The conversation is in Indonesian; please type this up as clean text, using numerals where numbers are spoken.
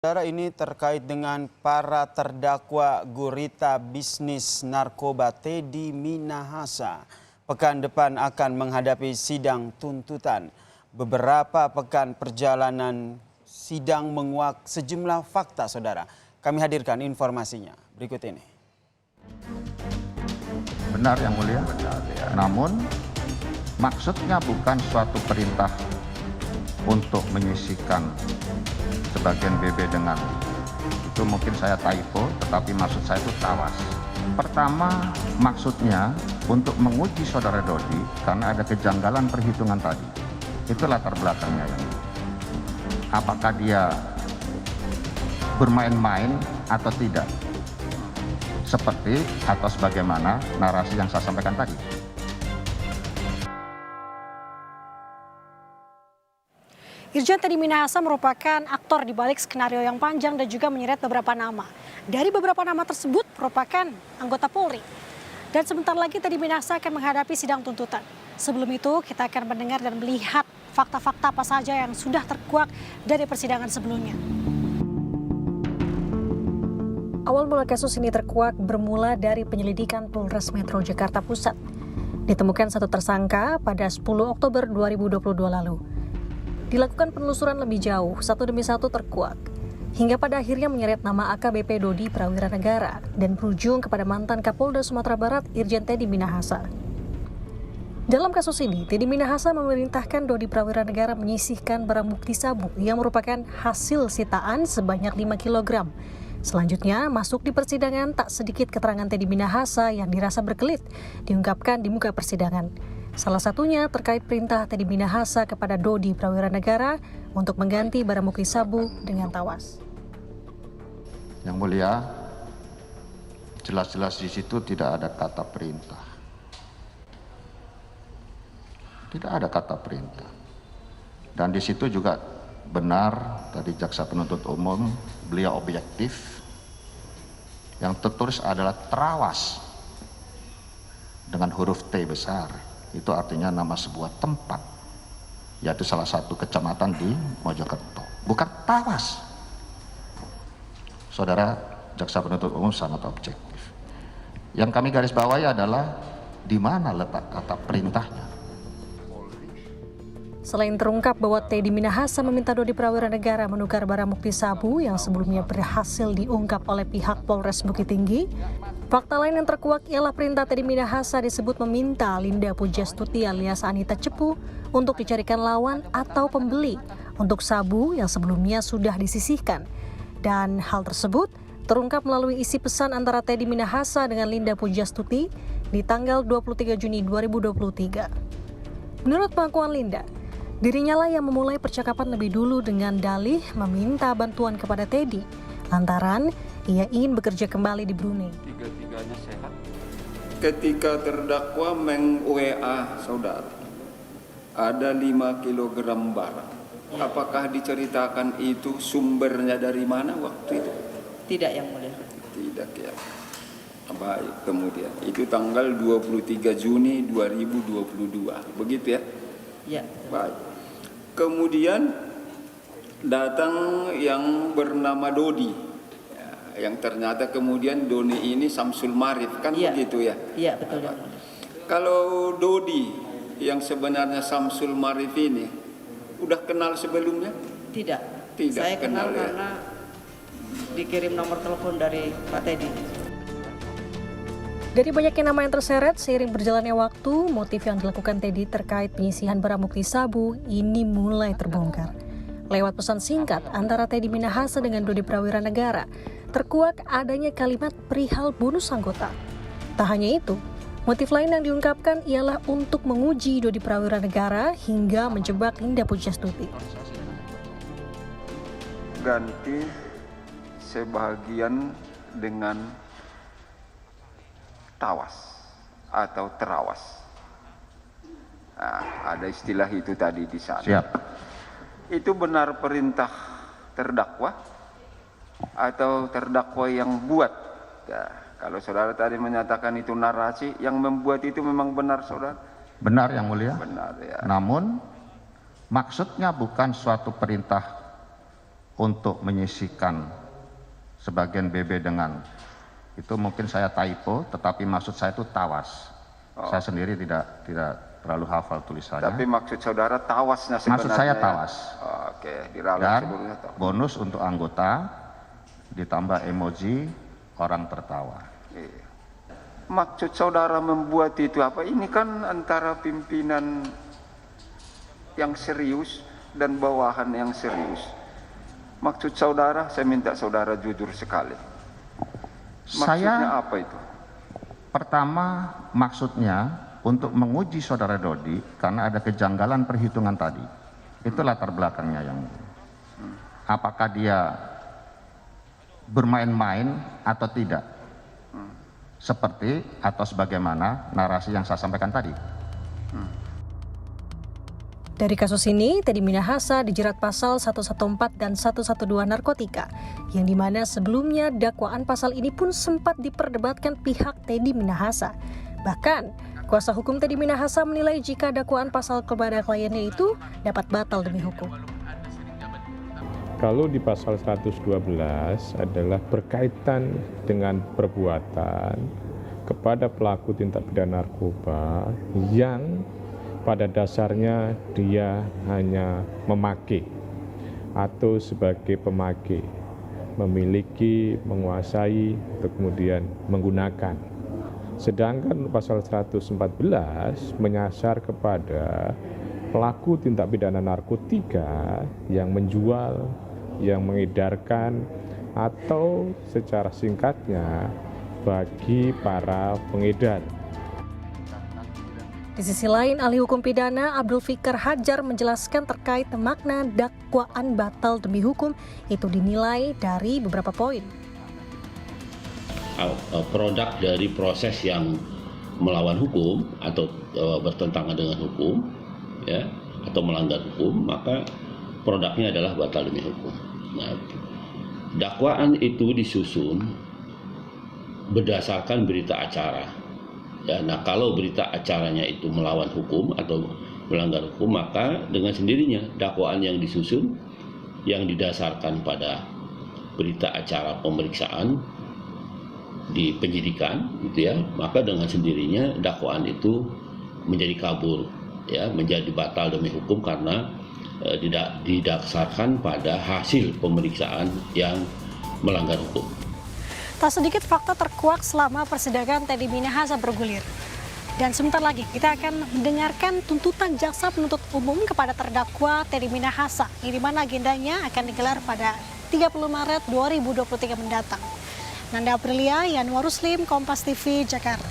Saudara, ini terkait dengan para terdakwa gurita bisnis narkoba Teddy Minahasa. Pekan depan akan menghadapi sidang tuntutan. Beberapa pekan perjalanan sidang menguak sejumlah fakta, saudara. Kami hadirkan informasinya berikut ini. Benar Yang Mulia, namun maksudnya bukan suatu perintah untuk menyisihkan sebagian BB dengan itu, mungkin saya typo, tetapi maksud saya itu tawas. Pertama, maksudnya untuk menguji saudara Dodi karena ada kejanggalan perhitungan tadi. Itu latar belakangnya. Apakah dia bermain-main atau tidak? Seperti atau sebagaimana narasi yang saya sampaikan tadi. Irjen Teddy Minahasa merupakan aktor di balik skenario yang panjang dan juga menyeret beberapa nama. Dari beberapa nama tersebut merupakan anggota Polri. Dan sebentar lagi Teddy Minahasa akan menghadapi sidang tuntutan. Sebelum itu kita akan mendengar dan melihat fakta-fakta apa saja yang sudah terkuak dari persidangan sebelumnya. Awal mula kasus ini terkuak bermula dari penyelidikan Polres Metro Jakarta Pusat. Ditemukan satu tersangka pada 10 Oktober 2022 lalu. Dilakukan penelusuran lebih jauh, satu demi satu terkuak. Hingga pada akhirnya menyeret nama AKBP Dodi Prawira Negara dan berujung kepada mantan Kapolda Sumatera Barat Irjen Teddy Minahasa. Dalam kasus ini, Teddy Minahasa memerintahkan Dodi Prawira Negara menyisihkan barang bukti sabu yang merupakan hasil sitaan sebanyak 5 kg. Selanjutnya, masuk di persidangan tak sedikit keterangan Teddy Minahasa yang dirasa berkelit diungkapkan di muka persidangan. Salah satunya terkait perintah Teddy Minahasa kepada Dodi Prawira Negara untuk mengganti barang bukti sabu dengan tawas. Yang Mulia, jelas-jelas di situ tidak ada kata perintah. Tidak ada kata perintah. Dan di situ juga benar tadi jaksa penuntut umum, beliau objektif. Yang tertulis adalah terawas dengan huruf T besar. Itu artinya nama sebuah tempat, yaitu salah satu kecamatan di Mojokerto. Bukan tawas. Saudara jaksa penuntut umum sangat objektif. Yang kami garis bawahi adalah di mana letak kata perintahnya. Selain terungkap bahwa Teddy Minahasa meminta Dodi Prawira Negara menukar barang bukti sabu yang sebelumnya berhasil diungkap oleh pihak Polres Bukit Tinggi, fakta lain yang terkuak ialah perintah Teddy Minahasa disebut meminta Linda Pujastuti alias Anita Cepu untuk dicarikan lawan atau pembeli untuk sabu yang sebelumnya sudah disisihkan. Dan hal tersebut terungkap melalui isi pesan antara Teddy Minahasa dengan Linda Pujastuti di tanggal 23 Juni 2023. Menurut pengakuan Linda, dirinya lah yang memulai percakapan lebih dulu dengan dalih meminta bantuan kepada Teddy lantaran ia ingin bekerja kembali di Brunei. Tiga-tiganya sehat. Ketika terdakwa meng-WA saudara, ada 5 kg barang. Apakah diceritakan itu sumbernya dari mana waktu itu? Tidak, Yang Mulia. Tidak ya. Baik, kemudian itu tanggal 23 Juni 2022, begitu ya? Ya. Baik. Kemudian datang yang bernama Dodi, yang ternyata kemudian Doni ini Samsul Marif, kan ya. begitu ya? Iya, betul. Ya. Kalau Dodi yang sebenarnya Samsul Marif ini udah kenal sebelumnya? Tidak. Tidak Saya kenal kenal ya? karena dikirim nomor telepon dari Pak Teddy. Dari banyaknya nama yang terseret, seiring berjalannya waktu, motif yang dilakukan Teddy terkait penyisihan barang bukti sabu ini mulai terbongkar. Lewat pesan singkat antara Teddy Minahasa dengan Dodi Prawira Negara, terkuak adanya kalimat perihal bonus anggota. Tak hanya itu, motif lain yang diungkapkan ialah untuk menguji Dodi Prawira Negara hingga menjebak Linda Pujastuti. Ganti sebagian dengan tawas atau terawas. Nah, ada istilah itu tadi di sana. Siap. Itu benar perintah terdakwa atau terdakwa yang buat? Ya, kalau saudara tadi menyatakan itu narasi, yang membuat itu memang benar saudara? Benar Yang Mulia. Benar ya. Namun maksudnya bukan suatu perintah untuk menyisikan sebagian BB dengan itu mungkin saya typo, tetapi maksud saya itu tawas. Saya sendiri tidak terlalu hafal tulisannya. Tapi maksud saudara tawasnya sebenarnya. Maksud saya tawas. Oke, diralat Dan seluruhnya tawas. bonus untuk anggota ditambah emoji orang tertawa. Iya. Maksud saudara membuat itu apa? Ini kan antara pimpinan yang serius dan bawahan yang serius. Maksud saudara, saya minta saudara jujur sekali. Maksudnya apa itu? Pertama, maksudnya untuk menguji saudara Dodi karena ada kejanggalan perhitungan tadi. Itu latar belakangnya yang apakah dia bermain-main atau tidak? Seperti atau sebagaimana narasi yang saya sampaikan tadi. Dari kasus ini, Teddy Minahasa dijerat pasal 114 dan 112 narkotika, yang dimana sebelumnya dakwaan pasal ini pun sempat diperdebatkan pihak Teddy Minahasa. Bahkan, kuasa hukum Teddy Minahasa menilai jika dakwaan pasal kepada kliennya itu dapat batal demi hukum. Kalau di pasal 112 adalah berkaitan dengan perbuatan kepada pelaku tindak pidana narkoba yang pada dasarnya dia hanya memakai atau sebagai pemakai, memiliki, menguasai, atau kemudian menggunakan. Sedangkan pasal 114 menyasar kepada pelaku tindak pidana narkotika yang menjual, yang mengedarkan, atau secara singkatnya bagi para pengedar. Di sisi lain, ahli hukum pidana Abdul Fikar Hajar menjelaskan terkait makna dakwaan batal demi hukum itu dinilai dari beberapa poin. Produk dari proses yang melawan hukum atau bertentangan dengan hukum, ya, atau melanggar hukum, maka produknya adalah batal demi hukum. Nah, dakwaan itu disusun berdasarkan berita acara. Ya, nah kalau berita acaranya itu melawan hukum atau melanggar hukum, maka dengan sendirinya dakwaan yang disusun yang didasarkan pada berita acara pemeriksaan di penyidikan, gitu ya, maka dengan sendirinya dakwaan itu menjadi kabur, ya, menjadi batal demi hukum karena tidak didasarkan pada hasil pemeriksaan yang melanggar hukum. Tak sedikit fakta terkuak selama persidangan Teddy Minahasa bergulir. Dan sebentar lagi kita akan mendengarkan tuntutan jaksa penuntut umum kepada terdakwa Teddy Minahasa, yang dimana agendanya akan digelar pada 30 Maret 2023 mendatang. Nanda Aprilia, Yanwar Ruslim, Kompas TV, Jakarta.